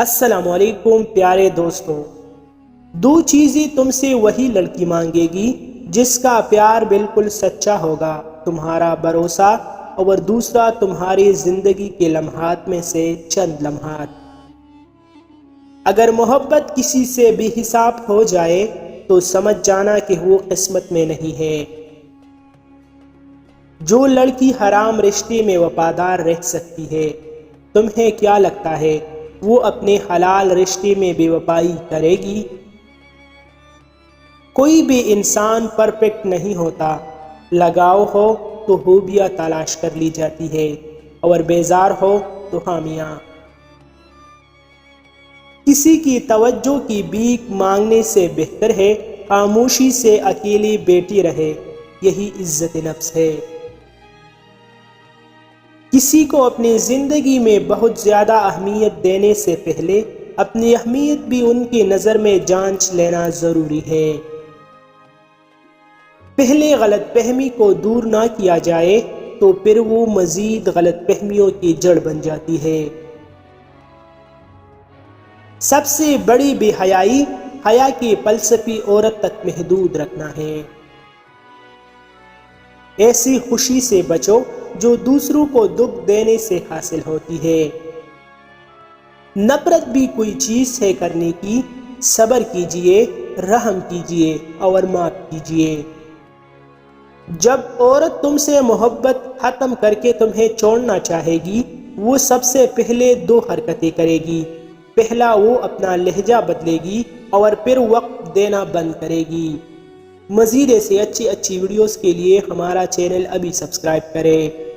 السلام علیکم پیارے دوستوں، دو چیزیں تم سے وہی لڑکی مانگے گی جس کا پیار بالکل سچا ہوگا، تمہارا بھروسہ، اور دوسرا تمہاری زندگی کے لمحات میں سے چند لمحات۔ اگر محبت کسی سے بے حساب ہو جائے تو سمجھ جانا کہ وہ قسمت میں نہیں ہے۔ جو لڑکی حرام رشتے میں وفادار رہ سکتی ہے، تمہیں کیا لگتا ہے وہ اپنے حلال رشتے میں بے وفائی کرے گی؟ کوئی بھی انسان پرفیکٹ نہیں ہوتا، لگاؤ ہو تو خوبیاں تلاش کر لی جاتی ہے اور بیزار ہو تو خامیاں۔ کسی کی توجہ کی بھیک مانگنے سے بہتر ہے خاموشی سے اکیلی بیٹھی رہے، یہی عزت نفس ہے۔ کسی کو اپنی زندگی میں بہت زیادہ اہمیت دینے سے پہلے اپنی اہمیت بھی ان کی نظر میں جانچ لینا ضروری ہے۔ پہلے غلط فہمی کو دور نہ کیا جائے تو پھر وہ مزید غلط فہمیوں کی جڑ بن جاتی ہے۔ سب سے بڑی بے حیائی حیا کی فلسفی عورت تک محدود رکھنا ہے۔ ایسی خوشی سے بچو جو دوسروں کو دکھ دینے سے حاصل ہوتی ہے۔ نفرت بھی کوئی چیز ہے کرنے کی، صبر کیجئے، رحم کیجئے اور معاف کیجئے۔ جب عورت تم سے محبت ختم کر کے تمہیں چھوڑنا چاہے گی، وہ سب سے پہلے دو حرکتیں کرے گی۔ پہلا، وہ اپنا لہجہ بدلے گی اور پھر وقت دینا بند کرے گی۔ مزید ایسی اچھی ویڈیوز کے لیے ہمارا چینل ابھی سبسکرائب کریں۔